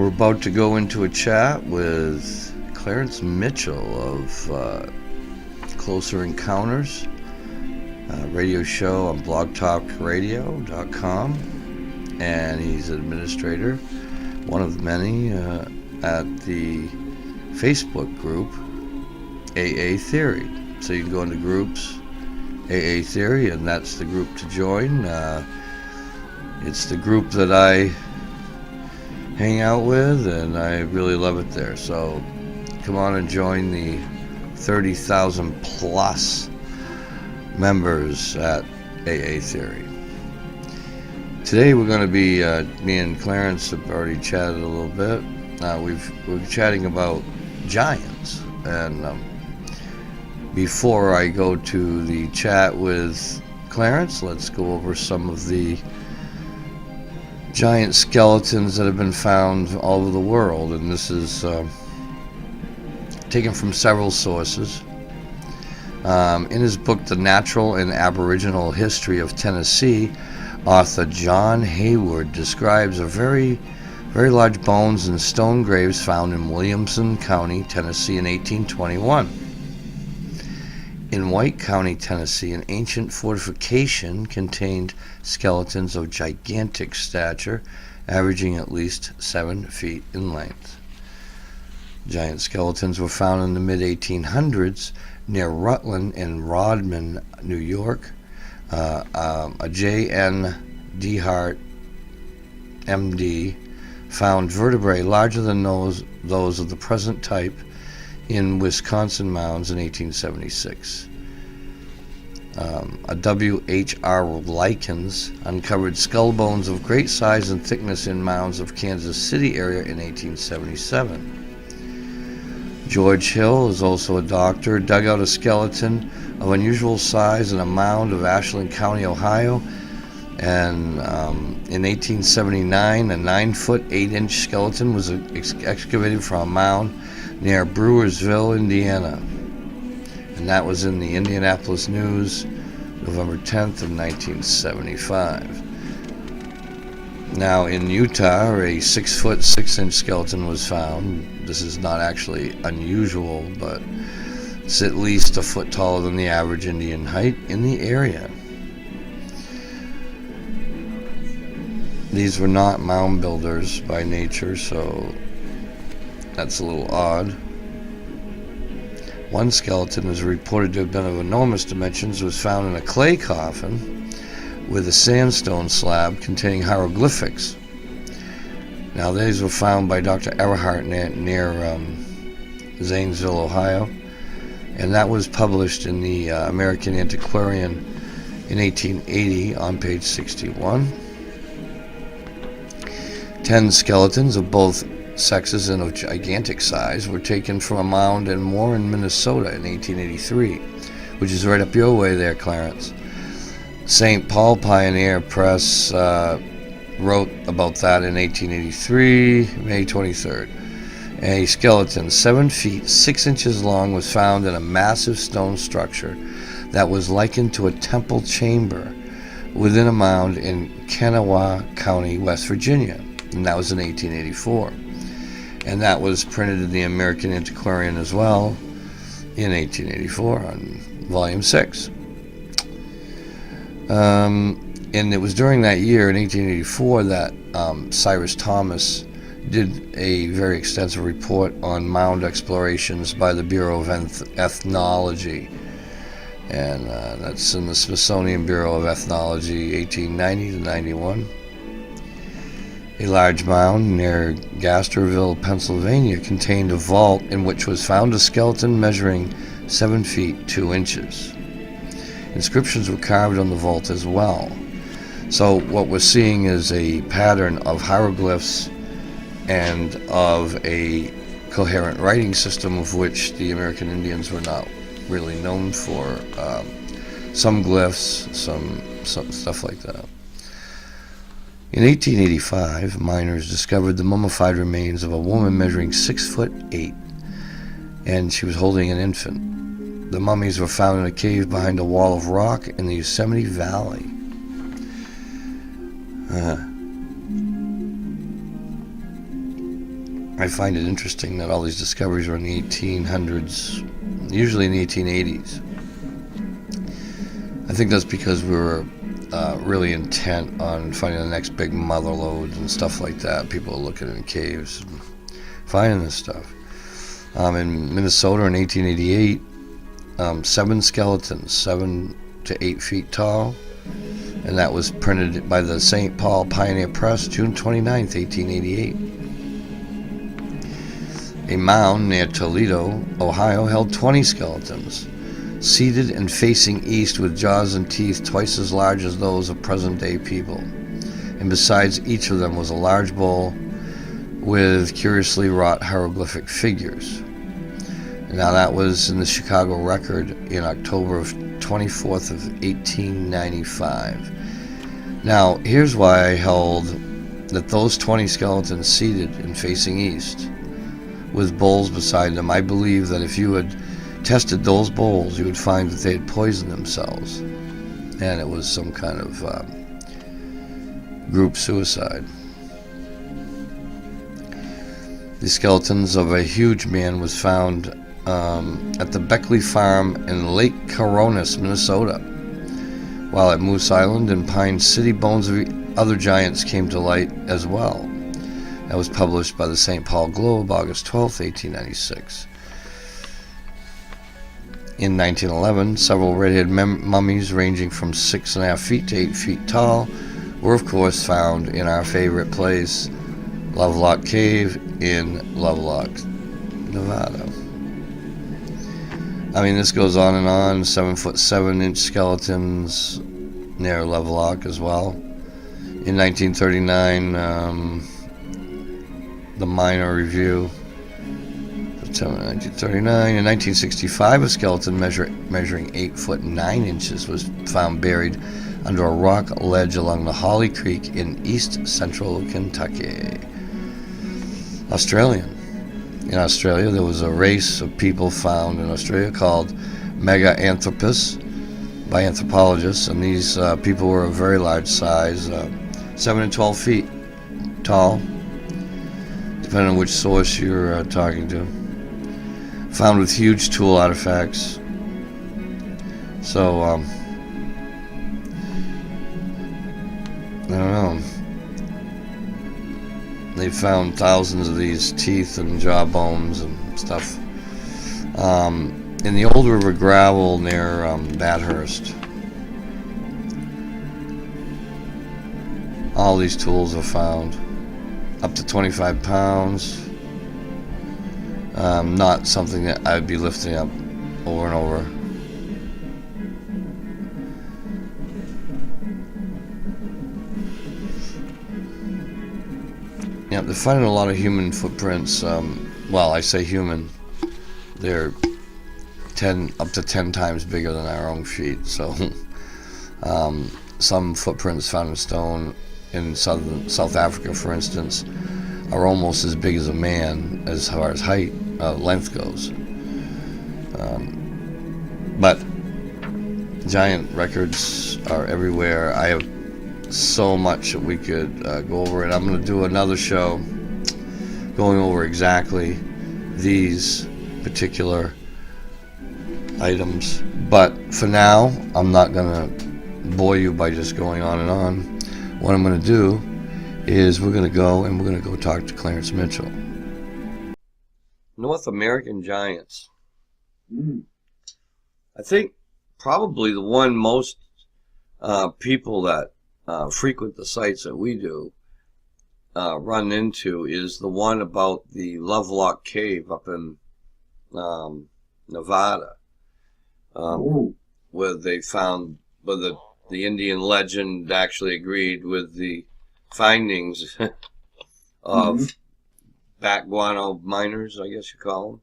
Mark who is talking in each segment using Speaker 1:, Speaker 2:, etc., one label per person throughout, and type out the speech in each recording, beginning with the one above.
Speaker 1: We're about to go into a chat with Clarence Mitchell of Closer Encounters, radio show on blogtalkradio.com, and he's an administrator, one of many, at the Facebook group AA Theory. So you can go into groups, AA Theory, and that's the group to join. It's the group that I hang out with, and I really love it there. So come on and join the 30,000 plus members at AA Theory. Today we're going to be, me and Clarence have already chatted a little bit. We're chatting about giants, and before I go to the chat with Clarence, let's go over some of the giant skeletons that have been found all over the world, and this is taken from several sources. In his book, The Natural and Aboriginal History of Tennessee, author John Hayward describes a very large bones and stone graves found in Williamson County, Tennessee in 1821. In White County, Tennessee, an ancient fortification contained skeletons of gigantic stature, averaging at least 7 feet in length. Giant skeletons were found in the mid-1800s near Rutland and Rodman, New York. A J.N. Dehart, M.D., found vertebrae larger than those of the present type in Wisconsin mounds in 1876. A W.H.R. Likens uncovered skull bones of great size and thickness in mounds of Kansas City area in 1877. George Hill is also a doctor, dug out a skeleton of unusual size in a mound of Ashland County, Ohio, and in 1879 a 9-foot 8-inch skeleton was excavated from a mound near Brewersville, Indiana, and that was in the Indianapolis News, November 10th of 1975. Now in Utah, a 6-foot 6-inch skeleton was found. This is not actually unusual, but it's at least a foot taller than the average Indian height in the area. These were not mound builders by nature, so that's a little odd. One skeleton is reported to have been of enormous dimensions, was found in a clay coffin with a sandstone slab containing hieroglyphics. Now these were found by Dr. Everhart near Zanesville, Ohio, and that was published in the American Antiquarian in 1880 on page 61. 10 skeletons of both sexes and of gigantic size were taken from a mound in Warren, Minnesota in 1883, which is right up your way there, Clarence. St. Paul Pioneer Press wrote about that in 1883, May 23rd. A skeleton 7 feet 6 inches long was found in a massive stone structure that was likened to a temple chamber within a mound in Kanawha County, West Virginia, and that was in 1884. And that was printed in the American Antiquarian as well in 1884 on volume 6. And it was during that year in 1884 that Cyrus Thomas did a very extensive report on mound explorations by the Bureau of Ethnology, and that's in the Smithsonian Bureau of Ethnology, 1890 to 91. A large mound near Gasterville, Pennsylvania, contained a vault in which was found a skeleton measuring 7 feet 2 inches. Inscriptions were carved on the vault as well. So what we're seeing is a pattern of hieroglyphs and of a coherent writing system, of which the American Indians were not really known for. Some glyphs, some stuff like that. In 1885, miners discovered the mummified remains of a woman measuring 6'8", and she was holding an infant. The mummies were found in a cave behind a wall of rock in the Yosemite Valley. I find it interesting that all these discoveries were in the 1800s, usually in the 1880s. I think that's because we were really intent on finding the next big mother lodes and stuff like that. People are looking in caves and finding this stuff. In Minnesota in 1888, 7 skeletons, 7 to 8 feet tall, and that was printed by the St. Paul Pioneer Press, June 29th, 1888. A mound near Toledo, Ohio, held 20 skeletons, seated and facing east with jaws and teeth twice as large as those of present-day people. And besides each of them was a large bowl with curiously wrought hieroglyphic figures. Now that was in the Chicago Record in October of 24th of 1895. Now, here's why I held that those 20 skeletons seated and facing east with bowls beside them, I believe that if you had tested those bowls, you would find that they had poisoned themselves, and it was some kind of group suicide. The skeletons of a huge man was found at the Beckley Farm in Lake Coronis, Minnesota, while at Moose Island and Pine City, bones of other giants came to light as well. That was published by the St. Paul Globe, August 12, 1896. In 1911, several redhead mummies ranging from 6.5 feet to 8 feet tall were of course found in our favorite place, Lovelock Cave in Lovelock, Nevada. I mean, this goes on and on. 7-foot 7-inch skeletons near Lovelock as well. In 1939, the Minor Review, September 1939. In 1965, a skeleton measuring 8 foot 9 inches was found buried under a rock ledge along the Holly Creek in east central Kentucky. Australian. In Australia, there was a race of people found in Australia called Megaanthropus by anthropologists, and these people were of very large size, 7 to 12 feet tall, depending on which source you're talking to. Found with huge tool artifacts. So, I don't know. They found thousands of these teeth and jaw bones and stuff in the Old River gravel near Bathurst. All these tools are found, up to 25 pounds. Not something that I'd be lifting up over and over. Yeah, they're finding a lot of human footprints. Well, I say human. They're up to 10 times bigger than our own feet. So, some footprints found in stone in South Africa, for instance, are almost as big as a man as far as height, length goes. But giant records are everywhere. I have so much that we could go over, and I'm going to do another show going over exactly these particular items. But for now, I'm not going to bore you by just going on and on. What I'm going to do is we're going to go talk to Clarence Mitchell. North American giants. I think probably the one most people that frequent the sites that we do run into is the one about the Lovelock Cave up in Nevada, where they found, where the Indian legend actually agreed with the findings of back guano miners, I guess you call them.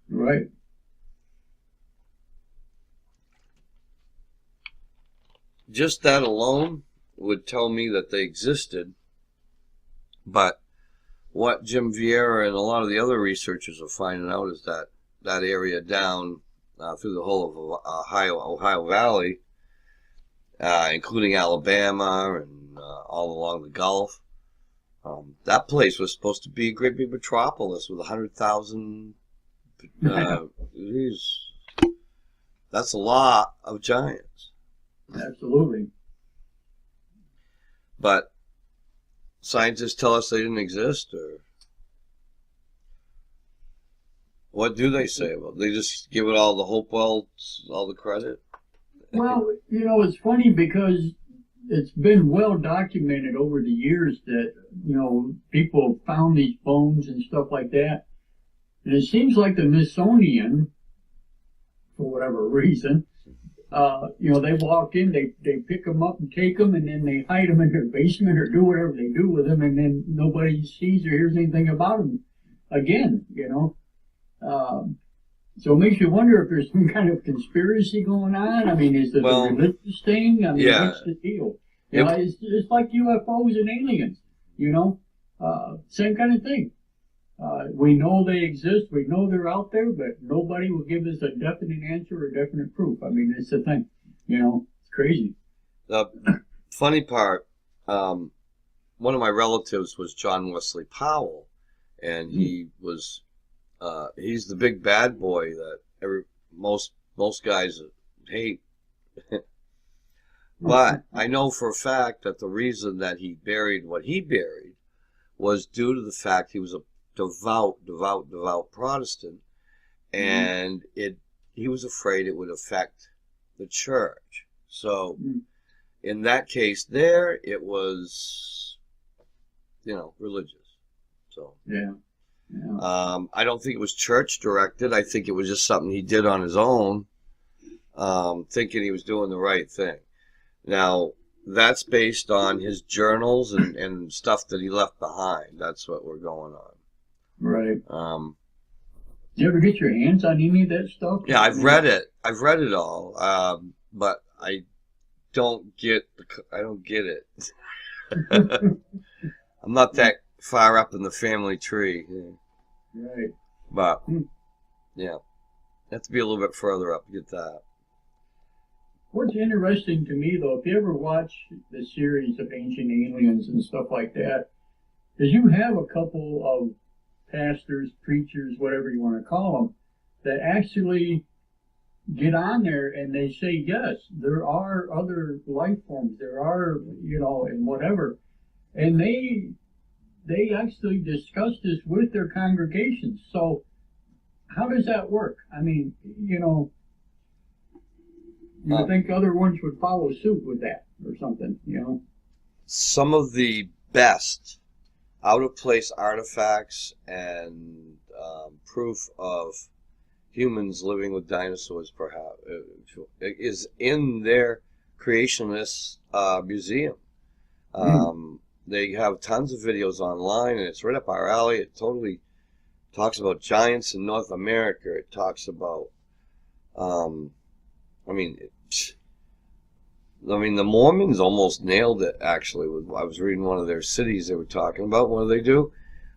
Speaker 2: Right.
Speaker 1: Just that alone would tell me that they existed, but what Jim Vieira and a lot of the other researchers are finding out is that that area down through the whole of Ohio Valley, including Alabama and all along the Gulf, That place was supposed to be a great big metropolis with 100,000. Geez, that's a lot of giants.
Speaker 2: Absolutely.
Speaker 1: But scientists tell us they didn't exist, or what do they say about it? They just give it all the Hopewell, all the credit?
Speaker 2: Well, it's funny because it's been well documented over the years that, people found these bones and stuff like that. And it seems like the Smithsonian, for whatever reason, they walk in, they pick them up and take them, and then they hide them in their basement or do whatever they do with them, and then nobody sees or hears anything about them again, So it makes you wonder if there's some kind of conspiracy going on. I mean, is it a religious thing? I mean, what's the deal? It's like UFOs and aliens, same kind of thing. We know they exist, we know they're out there, but nobody will give us a definite answer or definite proof. I mean, it's the thing, it's crazy.
Speaker 1: The funny part, one of my relatives was John Wesley Powell, and he was, he's the big bad boy that most guys hate. But I know for a fact that the reason that he buried what he buried was due to the fact he was a devout Protestant, and he was afraid it would affect the church. So in that case there, it was, religious. So
Speaker 2: yeah.
Speaker 1: I don't think it was church directed. I think it was just something he did on his own, thinking he was doing the right thing. Now, that's based on his journals and stuff that he left behind. That's what we're going on.
Speaker 2: Right. Do you ever get your hands on any of that stuff?
Speaker 1: Yeah, I've read it. I've read it all, but I don't get it. I'm not that far up in the family tree.
Speaker 2: Right.
Speaker 1: But yeah, you have to be a little bit further up to get that.
Speaker 2: What's interesting to me, though, if you ever watch the series of Ancient Aliens and stuff like that, is you have a couple of pastors, preachers, whatever you want to call them, that actually get on there and they say, yes, there are other life forms, there are, and whatever. And they actually discuss this with their congregations. So how does that work? I mean, you would think other ones would follow suit with that or something,
Speaker 1: Some of the best out-of-place artifacts and proof of humans living with dinosaurs, perhaps, is in their creationist museum. They have tons of videos online, and it's right up our alley. It totally talks about giants in North America. It talks about, the Mormons almost nailed it, actually. I was reading one of their cities they were talking about. What do?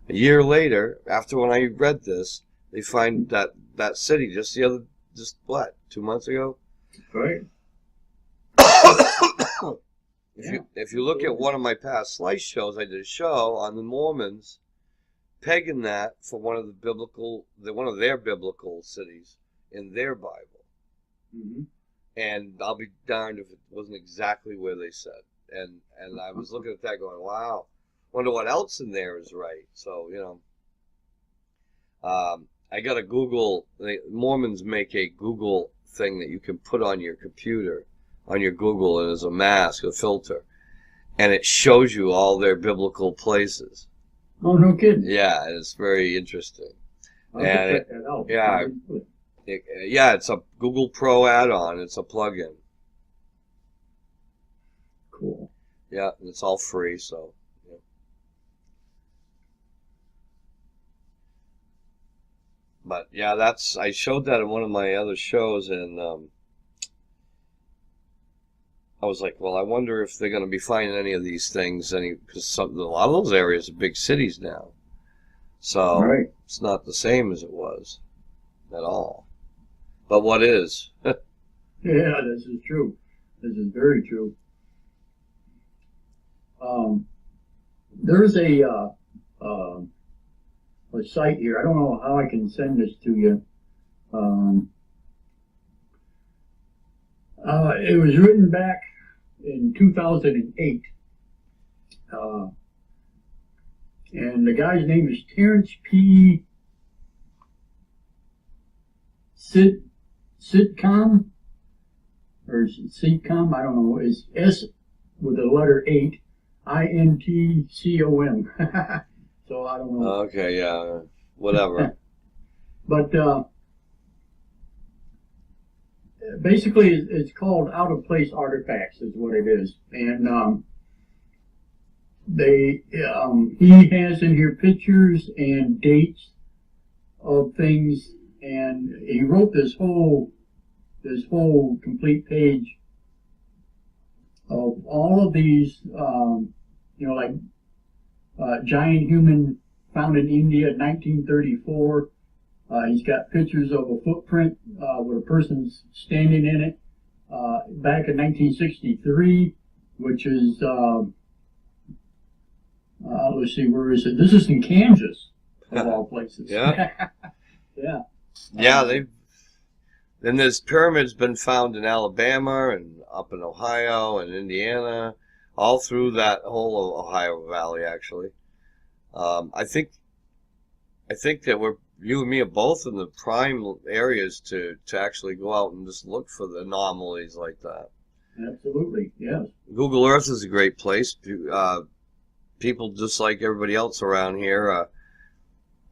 Speaker 1: A year later, after when I read this, they find that city just 2 months ago?
Speaker 2: Right.
Speaker 1: If you look at one of my past Slice shows, I did a show on the Mormons, pegging that for one of their biblical cities in their Bible.
Speaker 2: Mm-hmm.
Speaker 1: And I'll be darned if it wasn't exactly where they said. And I was looking at that going, wow, wonder what else in there is right. So, I got a Google, the Mormons make a Google thing that you can put on your computer, on your Google, and as a mask, a filter. And it shows you all their biblical places.
Speaker 2: Oh, no kidding.
Speaker 1: Yeah, it's very interesting.
Speaker 2: I'll check that out.
Speaker 1: Yeah, it's a Google Pro add-on. It's a plugin.
Speaker 2: Cool.
Speaker 1: Yeah, it's all free, so. Yeah. But yeah, I showed that in one of my other shows, and I was like, well, I wonder if they're going to be finding any of these things, because a lot of those areas are big cities now. So It's not the same as it was at all. But what is?
Speaker 2: Yeah, this is true. This is very true. there's a site here. I don't know how I can send this to you. It was written back in 2008. And the guy's name is Terrence P. Sitcom, or Sitcom, I don't know. It's S with the letter 8, INTCOM. So I don't know.
Speaker 1: Okay, yeah, whatever.
Speaker 2: But basically, it's called Out of Place Artifacts, is what it is. And he has in here pictures and dates of things, and he wrote this whole complete page of all of these, like giant human found in India in 1934. He's got pictures of a footprint with a person standing in it back in 1963, which is, let's see, where is it? This is in Kansas, of all places.
Speaker 1: Yeah.
Speaker 2: Yeah.
Speaker 1: Yeah, then there's pyramids been found in Alabama and up in Ohio and Indiana, all through that whole Ohio Valley, actually. I think that you and me are both in the prime areas to actually go out and just look for the anomalies like that.
Speaker 2: Absolutely, yes.
Speaker 1: Google Earth is a great place. People just like everybody else around here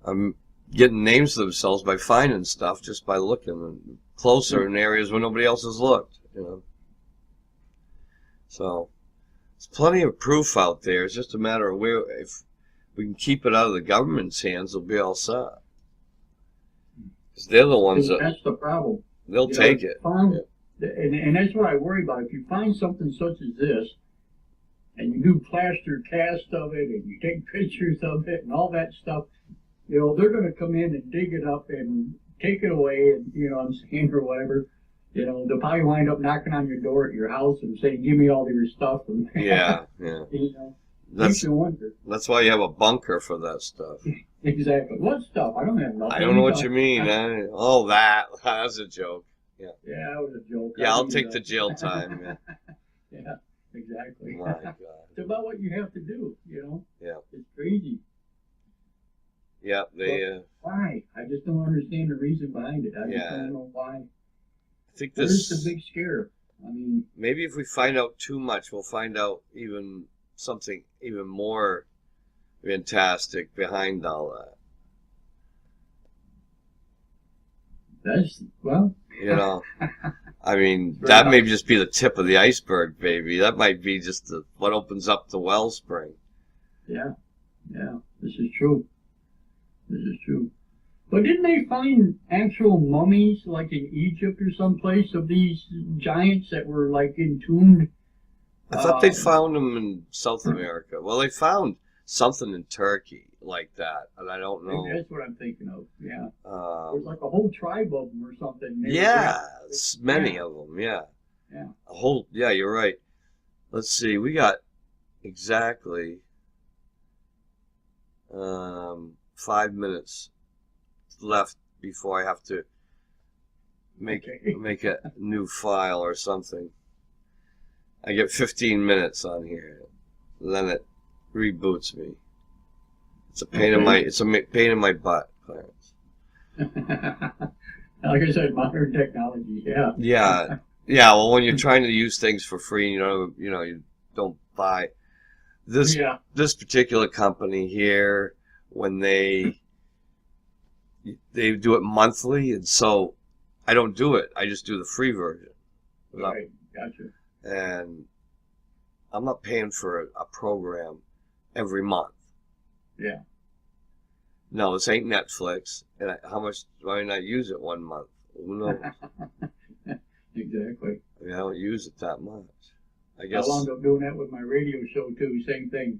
Speaker 1: are getting names for themselves by finding stuff just by looking closer in areas where nobody else has looked, So there's plenty of proof out there. It's just a matter of if we can keep it out of the government's hands, they'll be all set. Because they're the ones
Speaker 2: that's the problem.
Speaker 1: They'll take it.
Speaker 2: And that's what I worry about. If you find something such as this, and you do plaster cast of it, and you take pictures of it, and all that stuff, they're going to come in and dig it up and take it away, and I'm saying, or whatever. They'll probably wind up knocking on your door at your house and saying, "Give me all of your stuff." And
Speaker 1: yeah. That's why you have a bunker for that stuff.
Speaker 2: Exactly. What stuff? I don't have nothing.
Speaker 1: I don't know what you mean. Oh, that's a joke. Yeah.
Speaker 2: Yeah, that was a joke.
Speaker 1: Yeah, I'll take the jail time. Yeah.
Speaker 2: Yeah, exactly.
Speaker 1: My God.
Speaker 2: It's about what you have to do,
Speaker 1: Yeah.
Speaker 2: It's crazy.
Speaker 1: Yeah,
Speaker 2: why? I just don't understand the reason behind it. I just don't know why.
Speaker 1: I think
Speaker 2: this is the big scare. I mean,
Speaker 1: maybe if we find out too much, we'll find out something even more fantastic behind all that. I mean, that may just be the tip of the iceberg, baby. That might be just what opens up the wellspring.
Speaker 2: Yeah, this is true. But didn't they find actual mummies, like in Egypt or someplace, of these giants that were like entombed?
Speaker 1: I thought they found them in South America. Well, they found something in Turkey like that, and I don't know.
Speaker 2: Maybe that's what I'm thinking of. Yeah, there's like a whole tribe of them or something.
Speaker 1: It's many of them. Yeah.
Speaker 2: Yeah.
Speaker 1: Yeah, you're right. Let's see. We got exactly 5 minutes left before I have to make a new file or something. I get 15 minutes on here, then it reboots me. It's a pain in my butt, Clarence.
Speaker 2: Like I said, modern technology. Yeah.
Speaker 1: Yeah. Well, when you're trying to use things for free, you don't buy this particular company here. When they do it monthly, and so I don't do it. I just do the free version.
Speaker 2: Right, gotcha.
Speaker 1: And I'm not paying for a program every month.
Speaker 2: Yeah.
Speaker 1: No, this ain't Netflix. And how much do I not use it 1 month? Who knows?
Speaker 2: Exactly.
Speaker 1: I don't use it that much. I guess.
Speaker 2: I wound up doing that with my radio show too. Same thing.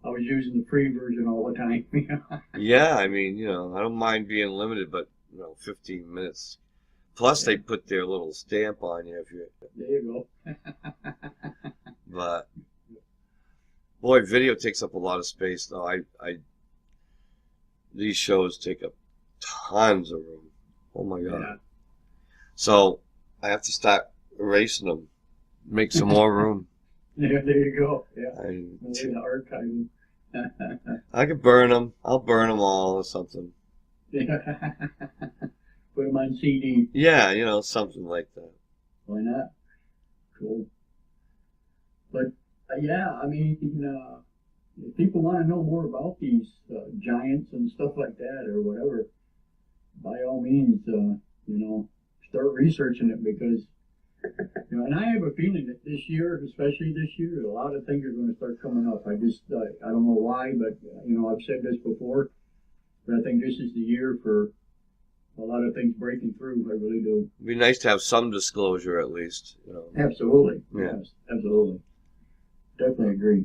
Speaker 2: I was using the free version all the time.
Speaker 1: Yeah, I mean, I don't mind being limited, but 15 minutes. Plus, they put their little stamp on you if you.
Speaker 2: There you go.
Speaker 1: But Boy, video takes up a lot of space, though. These shows take up tons of room. Oh my God.
Speaker 2: Yeah.
Speaker 1: So I have to start erasing them, make some more room.
Speaker 2: Yeah, there you go. Yeah.
Speaker 1: I,
Speaker 2: The archiving.
Speaker 1: I could burn them. I'll burn them all or something.
Speaker 2: Put them on CD.
Speaker 1: Yeah, you know, something like that.
Speaker 2: Why not? Cool. But yeah, I mean, if people want to know more about these giants and stuff like that or whatever, by all means, start researching it because, and I have a feeling that this year, especially this year, a lot of things are going to start coming up. I don't know why, but, I've said this before, but I think this is the year for a lot of things breaking through. I really do.
Speaker 1: It'd be nice to have some disclosure at least.
Speaker 2: Absolutely.
Speaker 1: Yeah.
Speaker 2: Yes, absolutely. Definitely agree.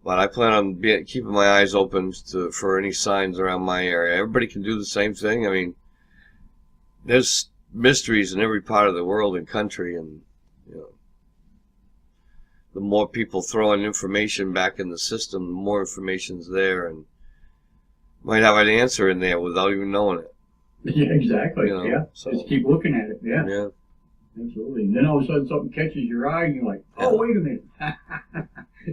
Speaker 1: But I plan on keeping my eyes open for any signs around my area. Everybody can do the same thing. I mean, there's mysteries in every part of the world and country, and the more people throwing information back in the system, the more information's there, and might have an answer in there without even knowing it.
Speaker 2: Yeah, exactly. So. Just keep looking at it. Yeah.
Speaker 1: Yeah.
Speaker 2: Absolutely. And then all of a sudden something catches your eye and you're like, oh, wait a minute.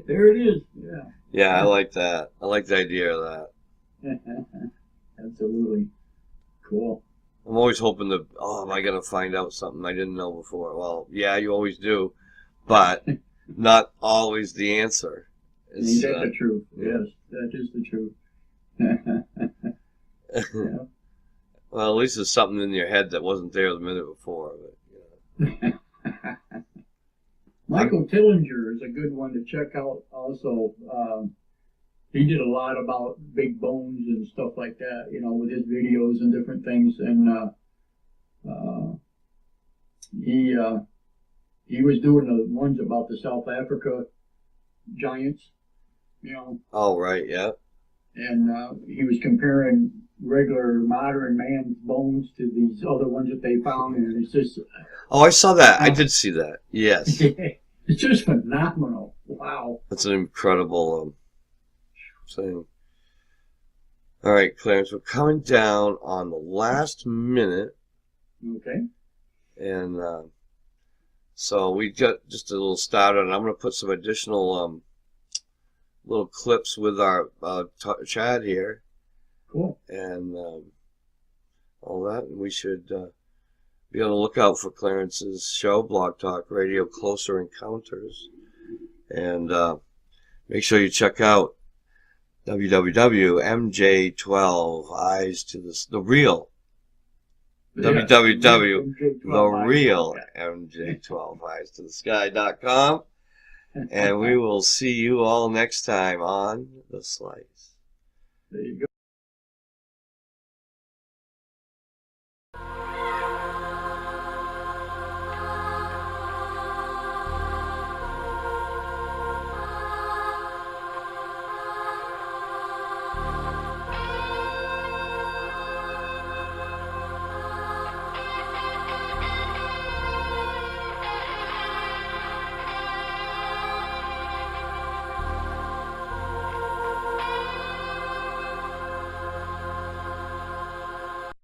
Speaker 2: There it is. Yeah.
Speaker 1: Yeah, I like that. I like the idea of that.
Speaker 2: Absolutely. Cool.
Speaker 1: I'm always hoping am I going to find out something I didn't know before? Well, yeah, you always do, but not always the answer.
Speaker 2: Ain't that the truth? Yes, that is the truth. Yeah.
Speaker 1: Well, at least there's something in your head that wasn't there the minute before. But,
Speaker 2: Michael Tillinger is a good one to check out also. He did a lot about big bones and stuff like that, with his videos and different things. And he was doing the ones about the South Africa giants,
Speaker 1: Oh, right, yeah.
Speaker 2: And he was comparing regular modern man's bones to these other ones that they found, and it's just...
Speaker 1: Oh, I saw that. I did see that. Yes.
Speaker 2: It's just phenomenal. Wow.
Speaker 1: That's an incredible thing. All right, Clarence, we're coming down on the last minute.
Speaker 2: Okay.
Speaker 1: And so we got just a little started, and I'm going to put some additional little clips with our chat here.
Speaker 2: Cool.
Speaker 1: And all that. And we should be on the lookout for Clarence's show, Blog Talk Radio, Closer Encounters. And make sure you check out www.mj12 Eyes to the Real. Yeah. www.therealmj12 Eyes to the Sky.com. And we will see you all next time on The Slice.
Speaker 2: There you go.